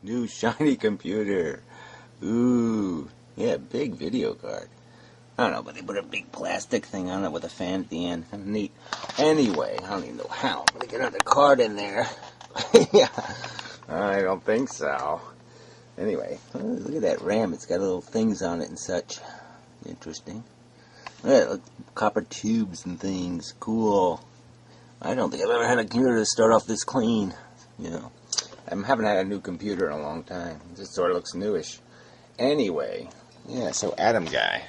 New shiny computer. Ooh. Yeah, big video card. I don't know, but they put a big plastic thing on it with a fan at the end. Kind of neat. Anyway, I don't even know how. But they get another card in there. Yeah. I don't think so. Anyway, look at that RAM. It's got little things on it and such. Interesting. Yeah, look, copper tubes and things. Cool. I don't think I've ever had a computer to start off this clean. You know, I haven't had a new computer in a long time. It just sort of looks newish. Anyway, yeah, so Adam guy.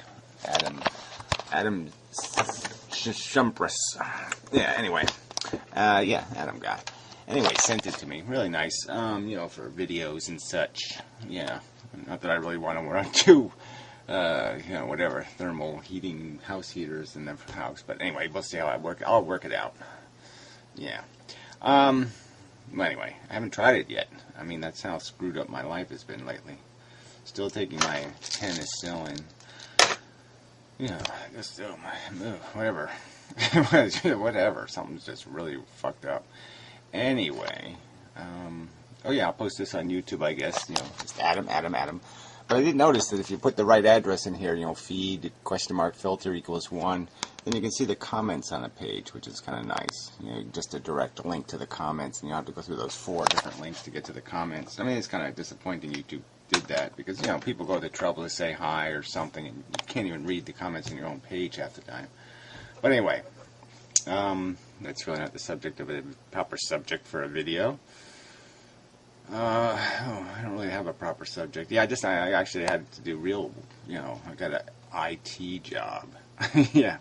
Adam Shumpress. Yeah, anyway. Yeah, Adam guy. Anyway, sent it to me. Really nice, you know, for videos and such. Yeah, not that I really want to run two, you know, whatever, thermal heating house heaters in the house. But anyway, we'll see how I work. I'll work it out. Yeah. Well, anyway, I haven't tried it yet. I mean, that's how screwed up my life has been lately. Still taking my penicillin. You know, just whatever. Whatever. Something's just really fucked up. Anyway, oh yeah, I'll post this on YouTube, I guess. You know, just Adam. But I did notice that if you put the right address in here, you know, feed $filter equals 1, then you can see the comments on a page, which is kind of nice. You know, just a direct link to the comments, and you don't have to go through those 4 different links to get to the comments. I mean, it's kind of disappointing YouTube did that, because, you know, people go to the trouble to say hi or something, and you can't even read the comments on your own page half the time. But anyway, that's really not the subject of a proper subject for a video. I don't really have a proper subject. Yeah, I actually had to do real, you know, I got an IT job. Yeah.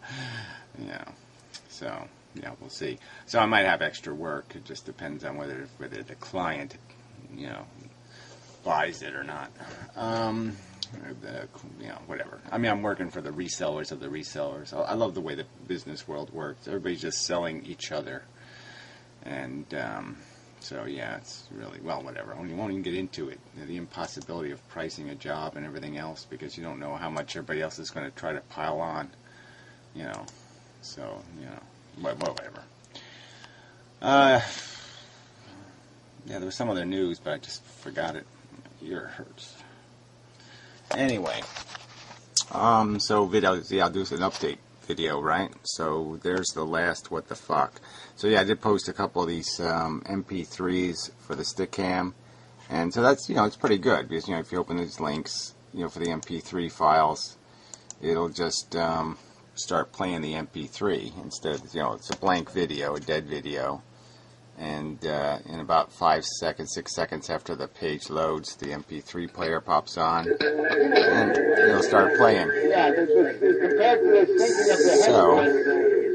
So, yeah, we'll see. So I might have extra work. It just depends on whether the client, you know, buys it or not. You know, whatever. I mean, I'm working for the resellers of the resellers. I love the way the business world works. Everybody's just selling each other. And, so, yeah, it's really, well, whatever. I won't even get into it. The impossibility of pricing a job and everything else, because you don't know how much everybody else is going to try to pile on, you know. So, you know, whatever. Yeah, there was some other news, but I just forgot it. My ear hurts. Anyway, so videos, yeah, I'll do an update video, right? So there's the last what the fuck. So yeah, I did post a couple of these MP3s for the Stickam, and so that's, you know, it's pretty good, because, you know, if you open these links, you know, for the MP3 files, it'll just start playing the MP3 instead of, you know, it's a blank video, a dead video. And in about 5 seconds, 6 seconds after the page loads, the MP3 player pops on, and it'll start playing. Yeah, compared to the thinking of the headlines,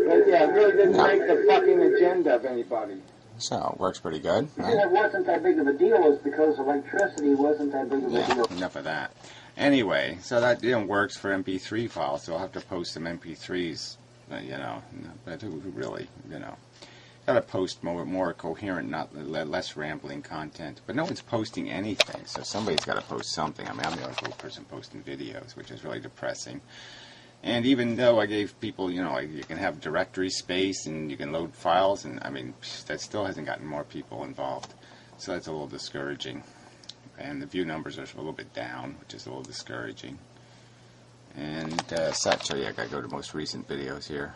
but yeah, it really didn't make the fucking agenda of anybody. So, it works pretty good. The reason it wasn't that big of a deal was because electricity wasn't that big of a deal. Enough of that. Anyway, so that, you know, works for MP3 files, so I'll have to post some MP3s, you know, but who really, you know. Gotta post more coherent, not less rambling content. But no one's posting anything, so somebody's got to post something. I mean, I'm the only person posting videos, which is really depressing. And even though I gave people, you know, you can have directory space and you can load files, and I mean, that still hasn't gotten more people involved. So that's a little discouraging. And the view numbers are a little bit down, which is a little discouraging. And such, so yeah, I gotta go to most recent videos here.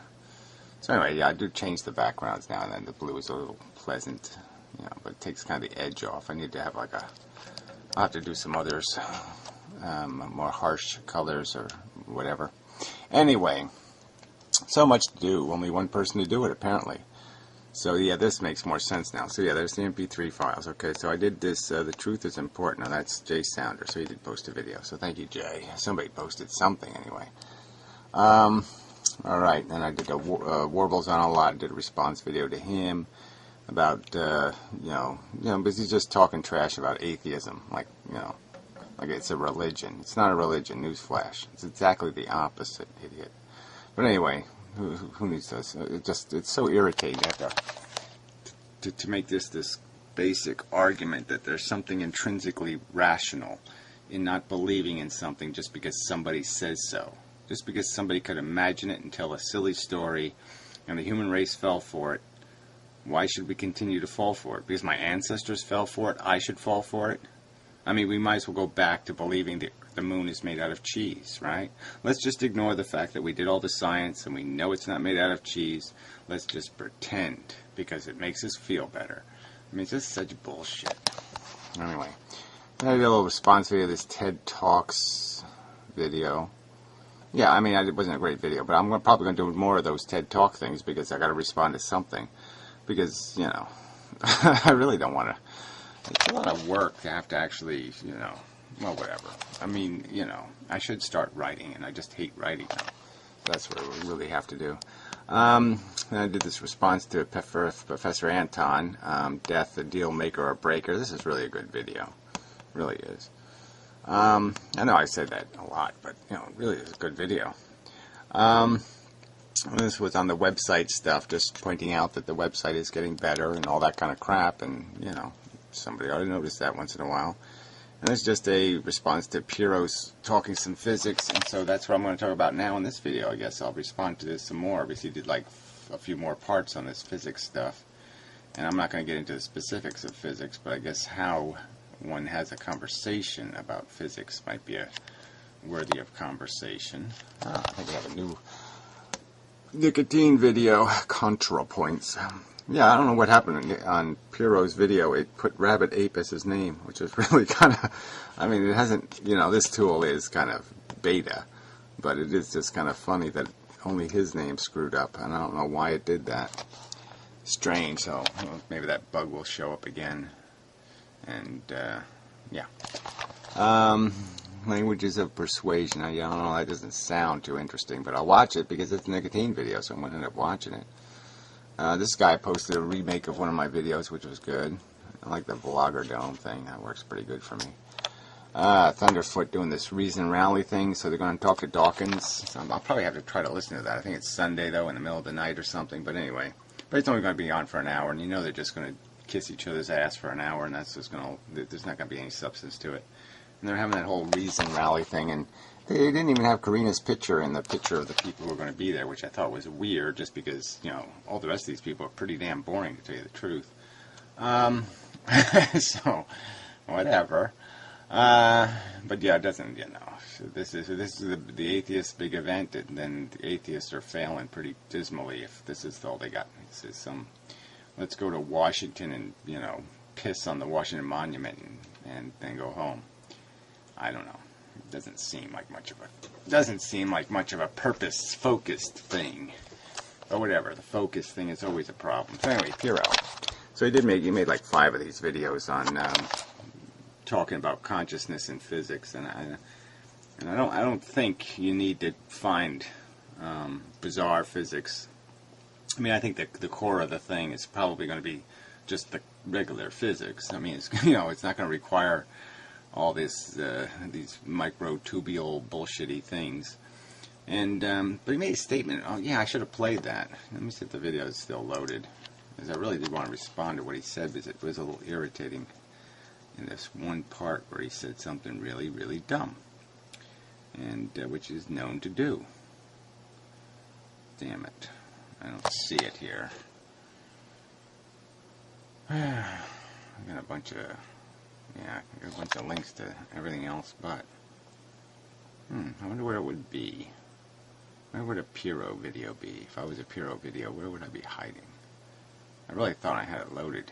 So anyway, yeah, I do change the backgrounds now and then. The blue is a little pleasant, you know, but it takes kind of the edge off. I need to have like I'll have to do some others, more harsh colors or whatever. Anyway, so much to do. Only one person to do it, apparently. So yeah, this makes more sense now. So yeah, there's the MP3 files. Okay, so I did this, The Truth is Important. Now that's Jay Sounder, so he did post a video. So thank you, Jay. Somebody posted something anyway. Alright, then I did a Warbles on a Lot, did a response video to him about, you know, because he's just talking trash about atheism, like, you know, like it's a religion. It's not a religion, newsflash. It's exactly the opposite, idiot. But anyway, who needs this? It's so irritating to make this basic argument that there's something intrinsically rational in not believing in something just because somebody says so. Just because somebody could imagine it and tell a silly story and the human race fell for it, why should we continue to fall for it? Because my ancestors fell for it, I should fall for it? I mean, we might as well go back to believing that the moon is made out of cheese, right? Let's just ignore the fact that we did all the science and we know it's not made out of cheese. Let's just pretend, because it makes us feel better. I mean, it's just such bullshit. Anyway, I did a little response video to this TED Talks video. Yeah, I mean, it wasn't a great video, but I'm probably going to do more of those TED Talk things because I got to respond to something. Because, you know, I really don't want to. It's a lot of work to have to actually, you know, well, whatever. I mean, you know, I should start writing, and I just hate writing now. That's what we really have to do. And I did this response to Professor Anton, Death, a Deal Maker or Breaker. This is really a good video. It really is. I know I said that a lot, but, you know, it really is a good video. This was on the website stuff, just pointing out that the website is getting better and all that kind of crap, and, you know, somebody ought to notice that once in a while. And it's just a response to Piro's talking some physics, and so that's what I'm going to talk about now in this video. I guess I'll respond to this some more. Obviously, he did like a few more parts on this physics stuff, and I'm not going to get into the specifics of physics, but I guess how one has a conversation about physics might be worthy of conversation. I think we have a new nicotine video, ContraPoints. Yeah, I don't know what happened on Piro's video. It put Rabbit Ape as his name, which is really kind of, I mean, it hasn't, you know, this tool is kind of beta, but it is just kind of funny that only his name screwed up, and I don't know why it did that. Strange, so maybe that bug will show up again. And, yeah. Languages of Persuasion. I don't know, that doesn't sound too interesting, but I'll watch it because it's a nicotine video, so I'm going to end up watching it. This guy posted a remake of one of my videos, which was good. I like the Vlogger Dome thing. That works pretty good for me. Thunderfoot doing this Reason Rally thing, so they're going to talk to Dawkins. So I'll probably have to try to listen to that. I think it's Sunday, though, in the middle of the night or something. But anyway, but it's only going to be on for an hour, and you know they're just going to kiss each other's ass for an hour, and that's just going to, there's not going to be any substance to it. And they're having that whole Reason Rally thing, and they didn't even have Karina's picture in the picture of the people who are going to be there, which I thought was weird, just because, you know, all the rest of these people are pretty damn boring, to tell you the truth. So, whatever. But yeah, it doesn't, you know, this is the atheist big event, and then the atheists are failing pretty dismally if this is all they got. This is some, let's go to Washington and, you know, piss on the Washington Monument and then go home. I don't know. It doesn't seem like much of a purpose-focused thing. But whatever, the focus thing is always a problem. So anyway, Piro. So he made like 5 of these videos on talking about consciousness and physics, and I don't think you need to find bizarre physics. I mean, I think that the core of the thing is probably going to be just the regular physics. I mean, it's, you know, it's not going to require all this these microtubule bullshitty things. And but he made a statement. Oh yeah, I should have played that. Let me see if the video is still loaded, because I really did want to respond to what he said, because it was a little irritating in this one part where he said something really, really dumb, and which is known to do. Damn it, I don't see it here. I got a bunch of links to everything else, but I wonder where it would be. Where would a Piro video be? If I was a Piro video, where would I be hiding? I really thought I had it loaded,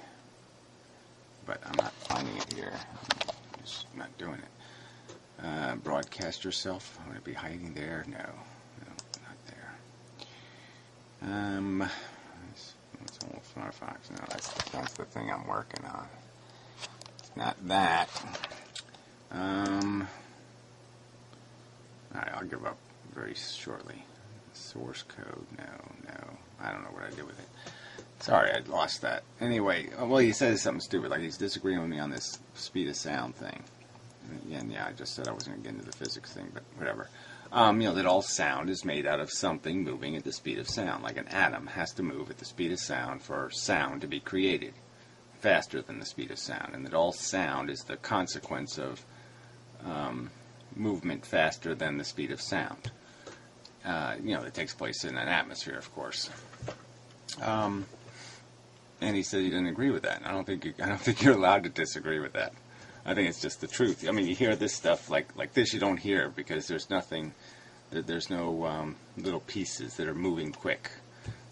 but I'm not finding it here. I'm just not doing it. Broadcast yourself. Would it be hiding there? No, not there. It's all Firefox. No, that's the thing I'm working on. It's not that. Alright, I'll give up very shortly. Source code, no. I don't know what I did with it. Sorry, I lost that. Anyway, well, he says something stupid, like he's disagreeing with me on this speed of sound thing. And yeah, I just said I wasn't going to get into the physics thing, but whatever. You know, that all sound is made out of something moving at the speed of sound. Like an atom has to move at the speed of sound for sound to be created, faster than the speed of sound. And that all sound is the consequence of movement faster than the speed of sound. You know, that takes place in an atmosphere, of course. And he said he didn't agree with that. I don't think you're allowed to disagree with that. I think it's just the truth. I mean, you hear this stuff like this, you don't hear because there's nothing, there's no little pieces that are moving quick.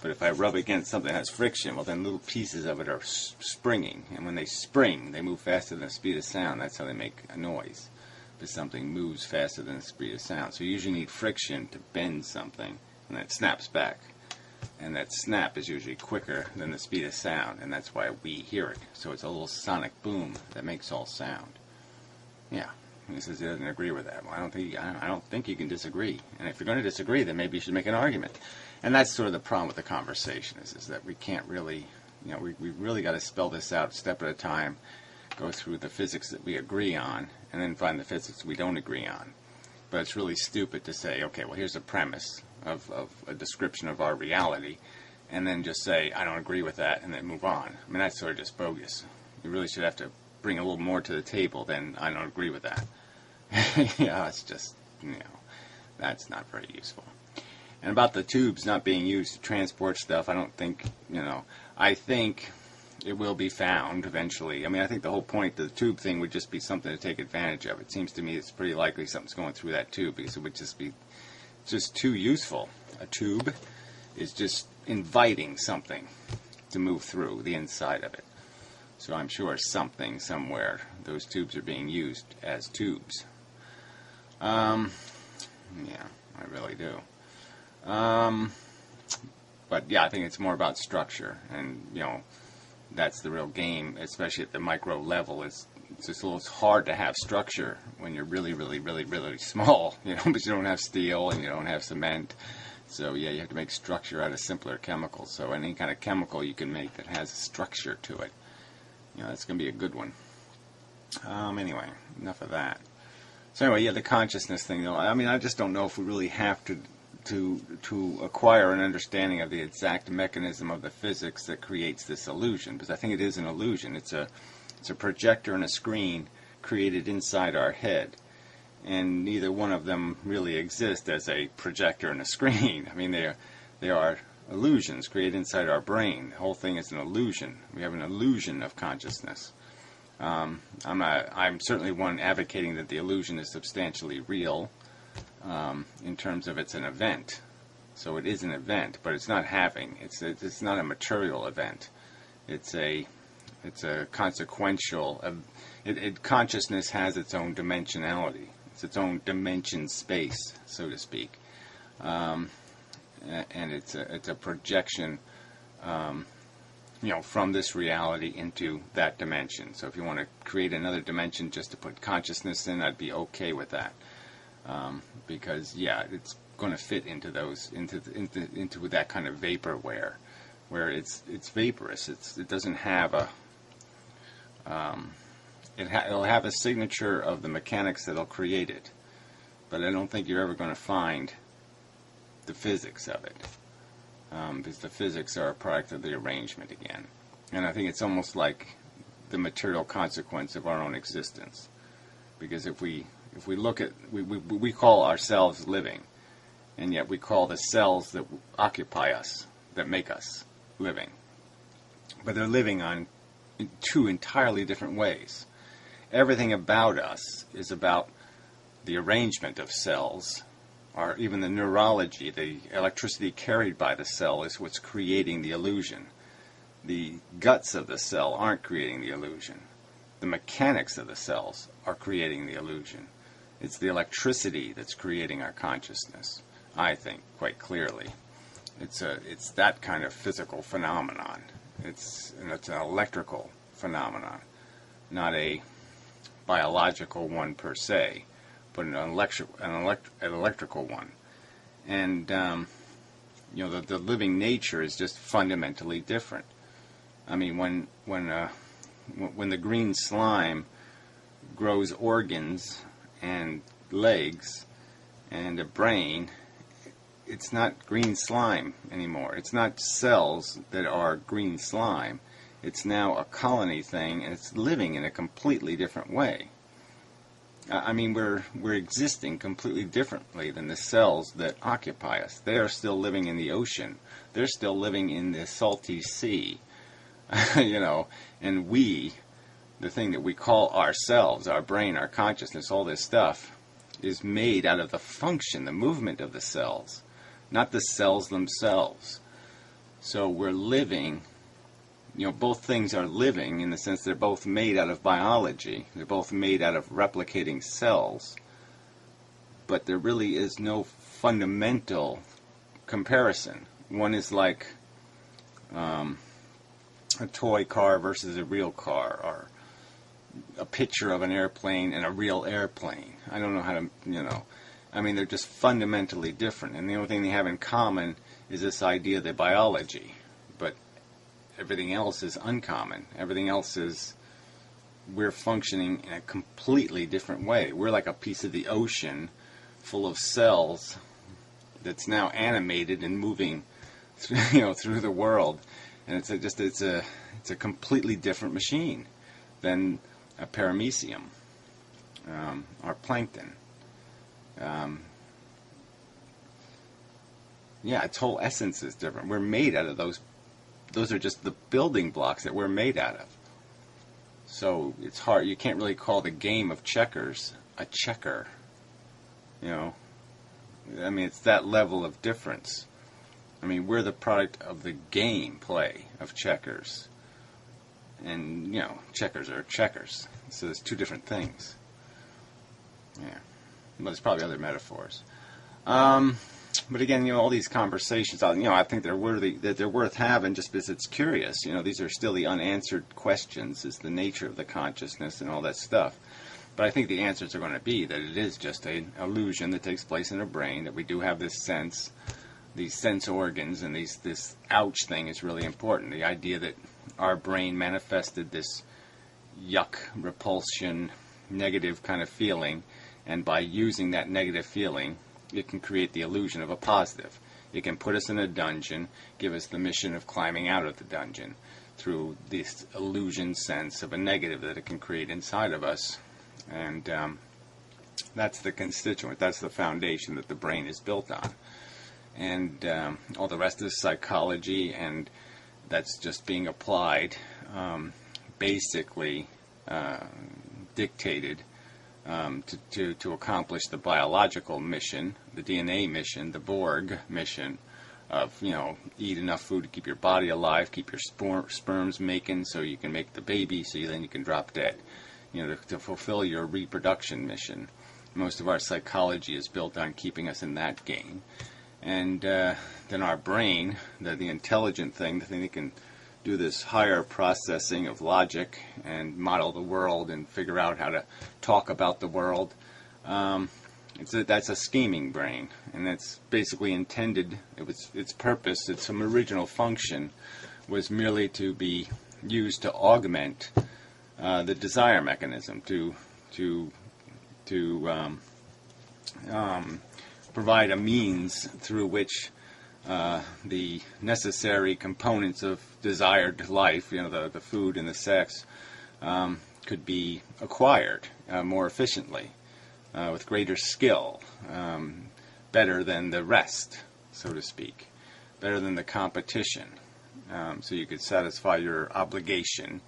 But if I rub against something that has friction, well, then little pieces of it are springing. And when they spring, they move faster than the speed of sound. That's how they make a noise. Because something moves faster than the speed of sound. So you usually need friction to bend something, and that snaps back. And that snap is usually quicker than the speed of sound, and that's why we hear it. So it's a little sonic boom that makes all sound. Yeah. And he says he doesn't agree with that. Well, I don't think you can disagree. And if you're going to disagree, then maybe you should make an argument. And that's sort of the problem with the conversation is that we can't really, we really got to spell this out step at a time, go through the physics that we agree on, and then find the physics we don't agree on. But it's really stupid to say, okay, well, here's a premise of a description of our reality, and then just say, I don't agree with that, and then move on. I mean, that's sort of just bogus. You really should have to bring a little more to the table than I don't agree with that. It's just, that's not very useful. And about the tubes not being used to transport stuff, I don't think, I think it will be found eventually. I mean, I think the whole point of the tube thing would just be something to take advantage of. It seems to me it's pretty likely something's going through that tube because it would just be just too useful. A tube is just inviting something to move through the inside of it. So I'm sure something somewhere, those tubes are being used as tubes. Yeah, I really do. But yeah, I think it's more about structure, and that's the real game, especially at the micro level. It's just a little hard to have structure when you're really, really, really, really small, but you don't have steel and you don't have cement. So yeah, you have to make structure out of simpler chemicals. So any kind of chemical you can make that has a structure to it, that's going to be a good one. Anyway, enough of that. So anyway, yeah, the consciousness thing, though. I mean, I just don't know if we really have to acquire an understanding of the exact mechanism of the physics that creates this illusion, because I think it is an illusion. It's a projector and a screen created inside our head, and neither one of them really exist as a projector and a screen. I mean, they are illusions created inside our brain. The whole thing is an illusion. We have an illusion of consciousness. I'm certainly one advocating that the illusion is substantially real. In terms of it's an event. So it is an event, but it's not having. It's not a material event. It's a consequential. Consciousness has its own dimensionality. It's its own dimension space, so to speak, and it's a projection, from this reality into that dimension. So if you want to create another dimension just to put consciousness in, I'd be okay with that. Because it's going to fit into those into that kind of vaporware, where it's vaporous. It doesn't have a it'll have a signature of the mechanics that'll create it, but I don't think you're ever going to find the physics of it, because the physics are a product of the arrangement again, and I think it's almost like the material consequence of our own existence, because if we look at, we call ourselves living, and yet we call the cells that occupy us, that make us, living. But they're living in two entirely different ways. Everything about us is about the arrangement of cells, or even the neurology, the electricity carried by the cell is what's creating the illusion. The guts of the cell aren't creating the illusion. The mechanics of the cells are creating the illusion. It's the electricity that's creating our consciousness, I think, quite clearly. It's that kind of physical phenomenon. It's an electrical phenomenon, not a biological one per se, but an electrical one. And the living nature is just fundamentally different. I mean, when the green slime grows organs and legs and a brain, it's not green slime anymore. It's not cells that are green slime. It's now a colony thing, and it's living in a completely different way. I mean, we're existing completely differently than the cells that occupy us. They are still living in the ocean. They're still living in the salty sea, and we the thing that we call ourselves, our brain, our consciousness, all this stuff, is made out of the function, the movement of the cells, not the cells themselves. So we're living, both things are living in the sense they're both made out of biology. They're both made out of replicating cells. But there really is no fundamental comparison. One is like a toy car versus a real car, or a picture of an airplane and a real airplane. I don't know how to, they're just fundamentally different. And the only thing they have in common is this idea that biology. But everything else is uncommon. Everything else is, we're functioning in a completely different way. We're like a piece of the ocean full of cells that's now animated and moving through the world. And it's a completely different machine than a paramecium, or plankton. Its whole essence is different. We're made out of those. Those are just the building blocks that we're made out of. So it's hard. You can't really call the game of checkers a checker. It's that level of difference. We're the product of the game play of checkers. And, checkers are checkers. So there's two different things. Yeah. Well, there's probably other metaphors. But again, all these conversations, I think they're worthy, that they're worth having just because it's curious. These are still the unanswered questions, is the nature of the consciousness and all that stuff. But I think the answers are going to be that it is just an illusion that takes place in our brain, that we do have this sense, these sense organs, and this ouch thing is really important. The idea that our brain manifested this yuck, repulsion, negative kind of feeling, and by using that negative feeling, it can create the illusion of a positive. It can put us in a dungeon, give us the mission of climbing out of the dungeon through this illusion sense of a negative that it can create inside of us. And that's the constituent, that's the foundation that the brain is built on. And all the rest is psychology, and that's just being applied, basically dictated to accomplish the biological mission, the DNA mission, the Borg mission of, eat enough food to keep your body alive, keep your sperms making so you can make the baby, so then you can drop dead, to fulfill your reproduction mission. Most of our psychology is built on keeping us in that game. And then our brain, the intelligent thing, the thing that can do this higher processing of logic and model the world and figure out how to talk about the world, that's a scheming brain. And that's basically intended, its purpose, its original function was merely to be used to augment the desire mechanism, to provide a means through which the necessary components of desired life, the food and the sex, could be acquired more efficiently, with greater skill, better than the rest, so to speak, better than the competition, so you could satisfy your obligation,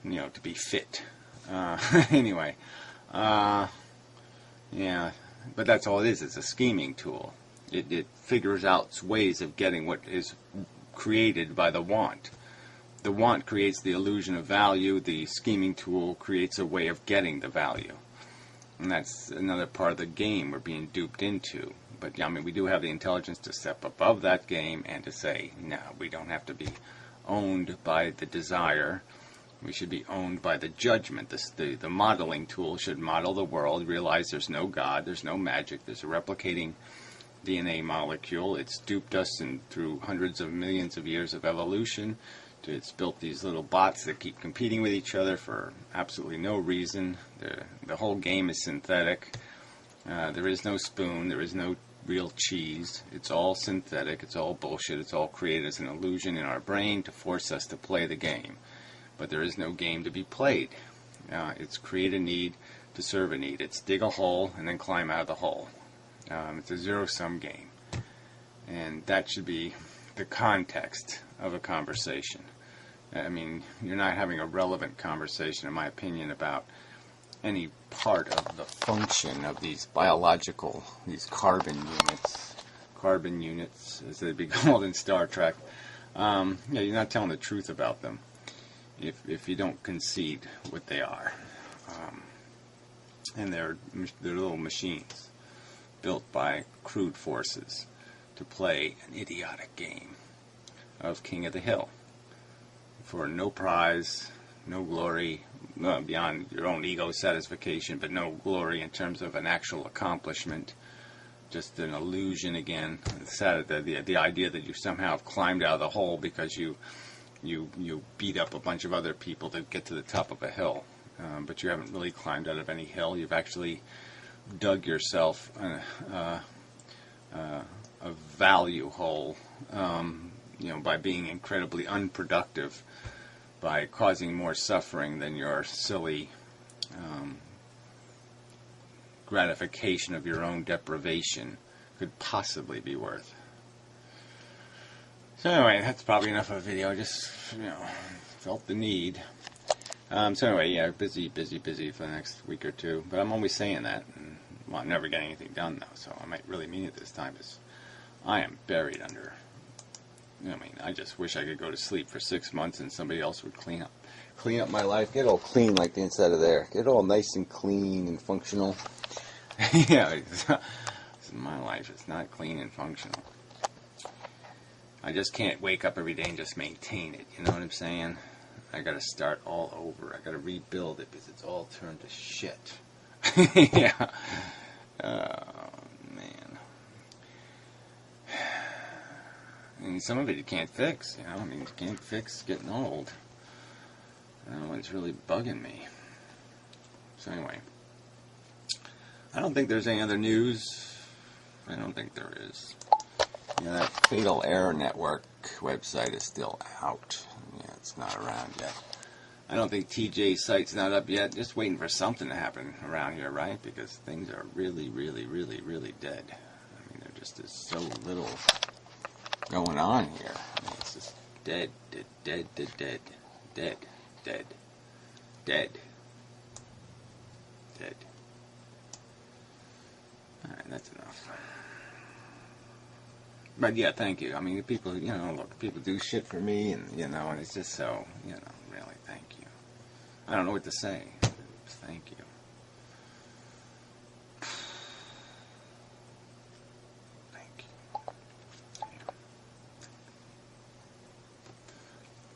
to be fit. Anyway, yeah, but that's all it is. It's a scheming tool. It figures out ways of getting what is created by the want. The want creates the illusion of value. The scheming tool creates a way of getting the value. And that's another part of the game we're being duped into. But, we do have the intelligence to step above that game and to say, no, we don't have to be owned by the desire. We should be owned by the judgment. The modeling tool should model the world, realize there's no God, there's no magic, there's a replicating DNA molecule. It's duped us through hundreds of millions of years of evolution. It's built these little bots that keep competing with each other for absolutely no reason. The whole game is synthetic. There is no spoon. There is no real cheese. It's all synthetic. It's all bullshit. It's all created as an illusion in our brain to force us to play the game. But there is no game to be played. It's create a need to serve a need. It's dig a hole and then climb out of the hole. It's a zero-sum game. And that should be the context of a conversation. I mean, you're not having a relevant conversation, in my opinion, about any part of the function of these biological, these carbon units, as they'd be called in Star Trek. Yeah, you're not telling the truth about them if you don't concede what they are. And they're little machines built by crude forces to play an idiotic game of King of the Hill for no prize, no glory, beyond your own ego satisfaction, but no glory in terms of an actual accomplishment. Just an illusion again. It's sad, the idea that you somehow have climbed out of the hole because you beat up a bunch of other people to get to the top of a hill. But you haven't really climbed out of any hill. You've actually dug yourself a value hole, by being incredibly unproductive, by causing more suffering than your silly gratification of your own deprivation could possibly be worth. So anyway, that's probably enough of a video. I just, felt the need. So anyway, yeah, busy for the next week or two. But I'm always saying that. And, well, I'm never getting anything done, though, so I might really mean it this time, because I am buried under... I just wish I could go to sleep for 6 months and somebody else would clean up my life. Get all clean like the inside of there. Get all nice and clean and functional. Yeah, my life is not clean and functional. I just can't wake up every day and just maintain it. You know what I'm saying? I gotta start all over. I gotta rebuild it because it's all turned to shit. Yeah. Oh, man. And some of it you can't fix, you can't fix getting old. It's really bugging me. So anyway, I don't think there's any other news. I don't think there is. That Fatal Error Network website is still out. Yeah, it's not around yet. I don't think TJ's site's not up yet. Just waiting for something to happen around here, right? Because things are really, really, really, really dead. There just is so little going on here. It's just dead. Alright, that's enough. But yeah, thank you. People, look, people do shit for me, and, and it's just so, really, thank you. I don't know what to say. Just thank you.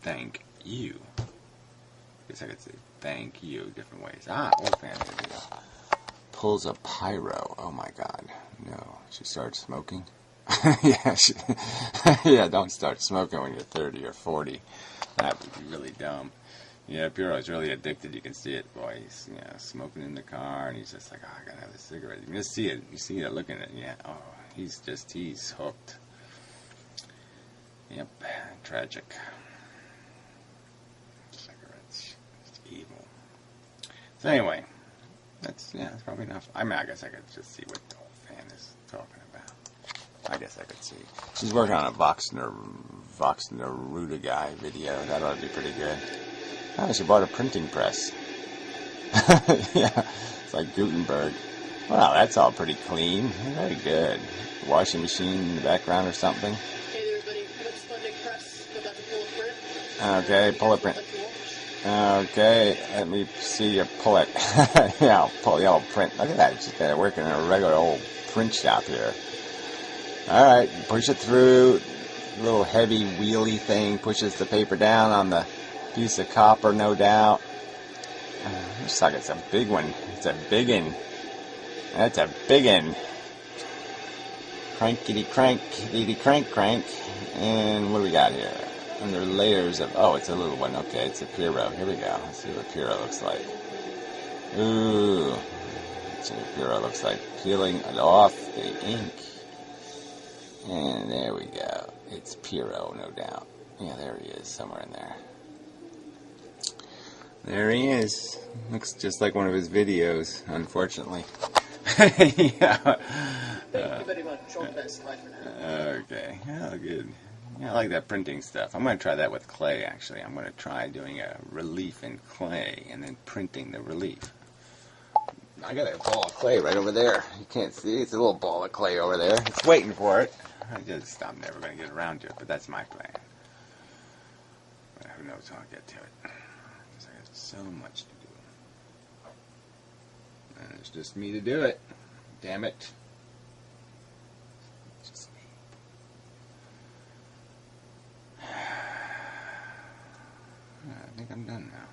Thank you. I guess I could say thank you different ways. Old fan video. Pulls a pyro. Oh my god. No. She started smoking? Yeah, yeah, don't start smoking when you're 30 or 40. That would be really dumb. Yeah, Piro's really addicted. You can see it, boy. He's smoking in the car, and he's just like, I gotta have a cigarette. You can just see it. You see it looking at it. Yeah, he's hooked. Yep, tragic. Cigarettes. It's evil. So anyway, that's probably enough. I guess I could just see what the old fan is talking about. I guess I could see. She's working on a Vox Neruda guy video. That ought to be pretty good. She bought a printing press. Yeah, it's like Gutenberg. Wow, that's all pretty clean. Very good. Washing machine in the background or something. Hey there, everybody. Looks Splendid Press. About to pull a print. Okay, pull a print. Okay, let me see you pull it. Yeah, I'll pull the old print. Look at that. She's working in a regular old print shop here. Alright, push it through. A little heavy wheelie thing pushes the paper down on the piece of copper, no doubt. Looks like it's a big one. It's a big one. That's a big one. Crankity crank, crank. And what do we got here? Under layers of... Oh, it's a little one. Okay, it's a Piro. Here we go. Let's see what Piro looks like. Ooh. That's what Piro looks like. Peeling it off the ink. And there we go. It's Piro, no doubt. Yeah, there he is, somewhere in there. There he is. Looks just like one of his videos, unfortunately. Yeah. Thank you very much. All the best. Bye for now. Okay. Oh, good. Yeah, I like that printing stuff. I'm going to try that with clay, actually. I'm going to try doing a relief in clay and then printing the relief. I got a ball of clay right over there. You can't see. It's a little ball of clay over there. It's waiting for it. I'm never going to get around to it, but that's my plan. But who knows how I'll get to it. Because I got so much to do. And it's just me to do it. Damn it. It's just me. I think I'm done now.